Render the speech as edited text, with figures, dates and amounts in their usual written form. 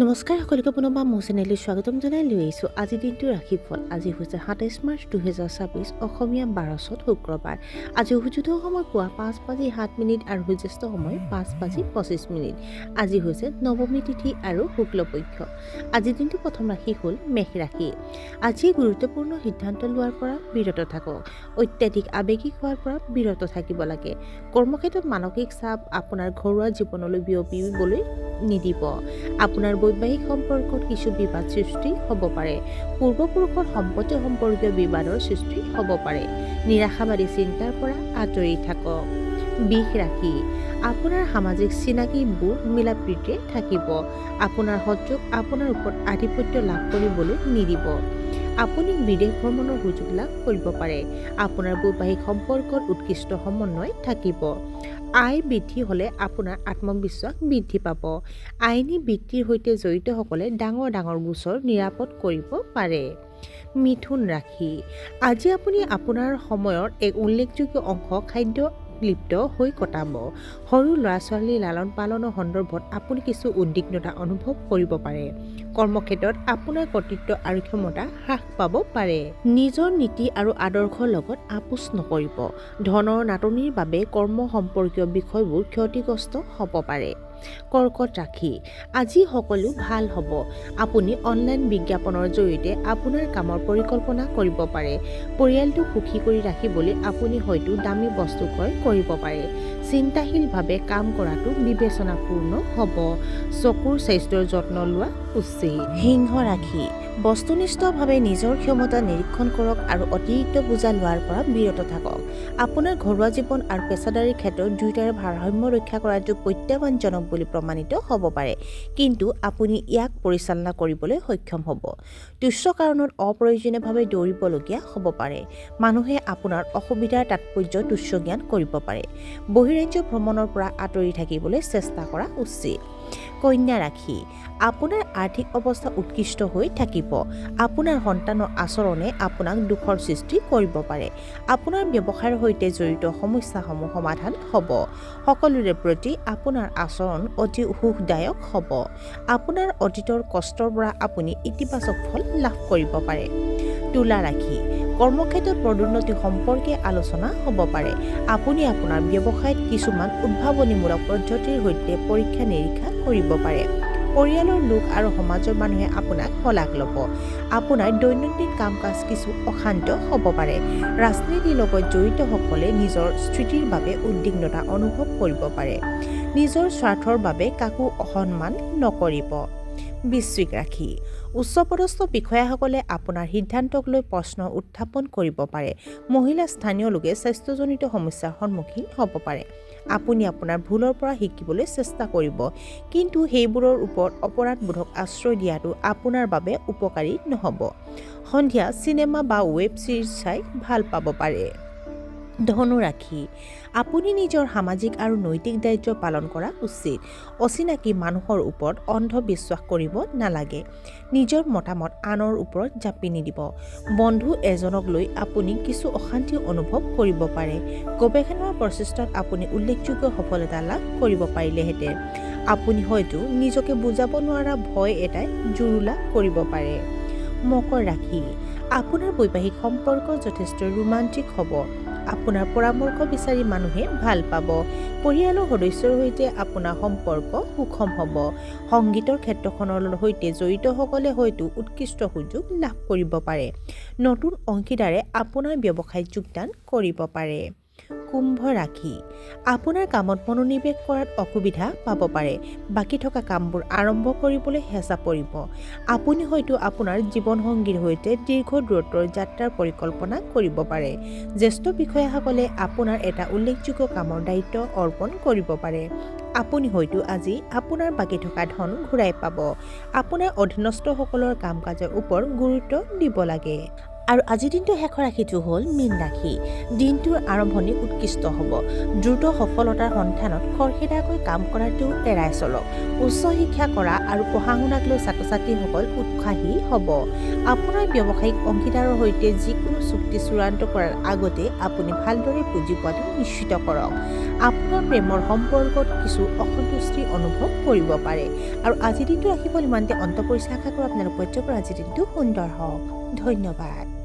নমস্কাৰ সকলোকে পুনৰবাৰ মোৰ চেনেললৈ স্বাগতম জনাই লৈ আহিছোঁ আজিৰ দিনটোৰ ৰাশিফল। আজি হৈছে ২৭ মাৰ্চ ২০২৬ অসমীয়া ১২ চ'ত শুক্ৰবাৰ। আজি সূৰ্যোদয় সময় পুৱা ৫:০৭ আৰু সূৰ্যাস্ত সময় ৫:২৫। আজি হৈছে নৱমী তিথি আৰু শুক্লপক্ষ। আজিৰ দিনটোৰ প্ৰথম ৰাশি হ'ল মেষ ৰাশি। আজি গুৰুত্বপূৰ্ণ সিদ্ধান্ত লোৱাৰ পৰা বিৰত থাকক। অত্যাধিক আৱেগিক হোৱাৰ পৰা বিৰত থাকিব লাগে। কৰ্মক্ষেত্ৰত মানসিক চাপ আপোনাৰ ঘৰুৱা জীৱনলৈ বিয়পিবলৈ নিদিব। আপোনাৰ বৈবাহিক সম্পৰ্কত কিছু বিবাদ সৃষ্টি হ'ব পাৰে। পূৰ্বপুৰুষৰ সম্পত্তি সম্পৰ্কীয় বিবাদৰ সৃষ্টি হ'ব পাৰে। নিৰাশাবাদী চিন্তাৰ পৰা আঁতৰি থাকক। বৃষ ৰাশি। আপোনাৰ সামাজিক চিনাকিবোৰ মিলাপ্ৰীতিৰে থাকিব। আপোনাৰ শত্ৰুক আপোনাৰ ওপৰত আধিপত্য লাভ কৰিবলৈ নিদিব। আপুনি বিদেশ ভ্ৰমণৰ সুযোগ লাভ কৰিব পাৰে। আপোনাৰ বৈবাহিক সম্পৰ্কত উৎকৃষ্ট সমন্বয় থাকিব। আয় বৃদ্ধি হ'লে আপোনাৰ আত্মবিশ্বাস বৃদ্ধি পাব। আইনী বৃত্তিৰ সৈতে জড়িতসকলে ডাঙৰ ডাঙৰ গোচৰ নিৰাপদ কৰিব পাৰে। মিথুন ৰাশি। আজি আপুনি আপোনাৰ সময়ৰ এক উল্লেখযোগ্য অংশ খাদ্য লিপ্ত হৈ কটাব। সৰু ল'ৰা-ছোৱালীৰ লালন পালনৰ সন্দৰ্ভত আপুনি কিছু উদ্বিগ্নতা অনুভৱ কৰিব পাৰে। কৰ্মক্ষেত্ৰত আপোনাৰ কৰ্তৃত্ব আৰু ক্ষমতা হ্ৰাস পাব পাৰে। নিজৰ নীতি আৰু আদৰ্শৰ লগত আপোচ নকৰিব। ধনৰ নাটনিৰ বাবে কৰ্ম সম্পৰ্কীয় বিষয়বোৰ ক্ষতিগ্ৰস্ত হ'ব পাৰে। কৰ্কট ৰাশি। আজি সকলো ভাল হ'ব। আপুনি অনলাইন বিজ্ঞাপনৰ জৰিয়তে আপোনাৰ কামৰ পৰিকল্পনা কৰিব পাৰে। পৰিয়ালটোক সুখী কৰি ৰাখিবলৈ আপুনি হয়তো দামী বস্তু ক্ৰয় কৰিব পাৰে। চিন্তাশীলভাৱে কাম কৰাটো বিবেচনাপূৰ্ণ হ'ব। চকুৰ স্বাস্থ্যৰ যত্ন লোৱা উচিত। সিংহ ৰাশি। বস্তুনিষ্ঠভাৱে নিজৰ ক্ষমতা নিৰীক্ষণ কৰক আৰু অতিৰিক্ত বোজা লোৱাৰ পৰা বিৰত থাকক। আপোনাৰ ঘৰুৱা জীৱন আৰু পেছাদাৰী ক্ষেত্ৰত দুয়োটাৰে ভাৰসাম্য ৰক্ষা কৰাটো প্ৰত্যাহ্বানজনক বুলি প্ৰমাণিত হ'ব পাৰে, কিন্তু আপুনি ইয়াক পৰিচালনা কৰিবলৈ সক্ষম হ'ব। তুচ্ছ কাৰণত অপ্ৰয়োজনীয়ভাৱে দৌৰিবলগীয়া হ'ব পাৰে। মানুহে আপোনাৰ অসুবিধাৰ তাৎপৰ্য তুচ্ছ জ্ঞান কৰিব পাৰে। বহিৰাজ্য ভ্ৰমণৰ পৰা আঁতৰি থাকিবলৈ চেষ্টা কৰা উচিত। কন্যা ৰাশি। আপোনাৰ আৰ্থিক অৱস্থা উৎকৃষ্ট হৈ থাকিব। আপোনাৰ সন্তানৰ আচৰণে আপোনাক দুখৰ সৃষ্টি কৰিব পাৰে। আপোনাৰ ব্যৱসায়ৰ সৈতে জড়িত সমস্যাসমূহ সমাধান হ'ব। সকলোৰে প্ৰতি আপোনাৰ আচৰণ অতি সুখদায়ক হ'ব। আপোনাৰ অতীতৰ কষ্টৰ পৰা আপুনি ইতিবাচক ফল লাভ কৰিব পাৰে। তুলা ৰাশি। কৰ্মক্ষেত্ৰত পদোন্নতি সম্পৰ্কে আলোচনা হ'ব পাৰে। আপুনি আপোনাৰ ব্যৱসায়ত কিছুমান উদ্ভাৱনীমূলক পদ্ধতিৰ সৈতে পৰীক্ষা নিৰীক্ষা কৰিব পাৰে। পৰিয়ালৰ লোক আৰু সমাজৰ মানুহে আপোনাক শলাগ ল'ব। আপোনাৰ দৈনন্দিন কাম কাজ কিছু অশান্ত হ'ব পাৰে। ৰাজনীতিৰ লগত জড়িতসকলে নিজৰ স্থিতিৰ বাবে উদ্বিগ্নতা অনুভৱ কৰিব পাৰে। নিজৰ স্বাৰ্থৰ বাবে কাকো অসন্মান নকৰিব। বৃশ্চিক ৰাশি। উচ্চপদস্থ বিষয়াসকলে আপোনাৰ সিদ্ধান্তক লৈ প্ৰশ্ন উত্থাপন কৰিব পাৰে। মহিলা স্থানীয় লোকে স্বাস্থ্যজনিত সমস্যাৰ সন্মুখীন হ'ব পাৰে। আপুনি আপোনাৰ ভুলৰ পৰা শিকিবলৈ চেষ্টা কৰিব, কিন্তু সেইবোৰৰ ওপৰত অপৰাধবোধক আশ্ৰয় দিয়াটো আপোনাৰ বাবে উপকাৰী নহ'ব। সন্ধিয়া চিনেমা বা ৱেব ছিৰিজ চাই ভাল পাব পাৰে। ধনু ৰাশি। আপুনি নিজৰ সামাজিক আৰু নৈতিক দায়িত্ব পালন কৰা উচিত। অচিনাকি মানুহৰ ওপৰত অন্ধবিশ্বাস কৰিব নালাগে। নিজৰ মতামত আনৰ ওপৰত জাপি নিদিব। বন্ধু এজনক লৈ আপুনি কিছু অশান্তি অনুভৱ কৰিব পাৰে। গৱেষণাৰ প্ৰচেষ্টাত আপুনি উল্লেখযোগ্য সফলতা লাভ কৰিব পাৰিলেহেঁতেন। আপুনি হয়তো নিজকে বুজাব নোৱাৰা ভয় এটাই জুৰুলা কৰিব পাৰে। মকৰ ৰাশি। আপোনাৰ বৈবাহিক সম্পৰ্ক যথেষ্ট ৰোমান্টিক হ'ব। আপোনাৰ পৰামৰ্শ বিচাৰি মানুহে ভাল পাব। পৰিয়ালৰ সদস্যৰ সৈতে আপোনাৰ সম্পৰ্ক সুষম হ'ব। সংগীতৰ ক্ষেত্ৰখনৰ সৈতে জড়িতসকলে হয়তো উৎকৃষ্ট সুযোগ লাভ কৰিব পাৰে। নতুন অংশীদাৰে আপোনাৰ ব্যৱসায়ত যোগদান কৰিব পাৰে। কুম্ভ ৰাশি। আপোনাৰ কামত মনোনিৱেশ কৰাত অসুবিধা পাব পাৰে। বাকী থকা কামবোৰ আৰম্ভ কৰিবলৈ হেঁচা পৰিব। আপুনি হয়তো আপোনাৰ জীৱনসংগীৰ সৈতে দীৰ্ঘ দূৰত্বৰ যাত্ৰাৰ পৰিকল্পনা কৰিব পাৰে। জ্যেষ্ঠ বিষয়াসকলে আপোনাৰ এটা উল্লেখযোগ্য কামৰ দায়িত্ব অৰ্পণ কৰিব পাৰে। আপুনি হয়তো আজি আপোনাৰ বাকী থকা ধন ঘূৰাই পাব। আপোনাৰ অধীনস্থসকলৰ কাম কাজৰ ওপৰত গুৰুত্ব দিব লাগে। আৰু আজিৰ দিনটোৰ শেষৰ ৰাশিটো হ'ল মীন ৰাশি। দিনটোৰ আৰম্ভণি উৎকৃষ্ট হ'ব। দ্ৰুত সফলতাৰ সন্ধানত খৰখেদাকৈ কাম কৰাটো এৰাই চলক। উচ্চ শিক্ষা কৰা আৰু পঢ়া শুনাক লৈ ছাত্ৰ ছাত্ৰীসকল উৎসাহী হ'ব। আপোনাৰ ব্যৱসায়িক অংশীদাৰৰ সৈতে যিকোনো চুক্তি চূড়ান্ত কৰাৰ আগতে আপুনি ভালদৰে বুজি পোৱাটো নিশ্চিত কৰক। আপোনাৰ প্ৰেমৰ সম্পৰ্কত কিছু অসন্তুষ্টি অনুভৱ কৰিব পাৰে। আৰু আজিৰ দিনটো ৰাশিফল ইমানতে অন্ত পৰিছে। আশা কৰোঁ আপোনালোক প্ৰত্যেকৰ আজিৰ দিনটো সুন্দৰ হওক। ধন্যবাদ।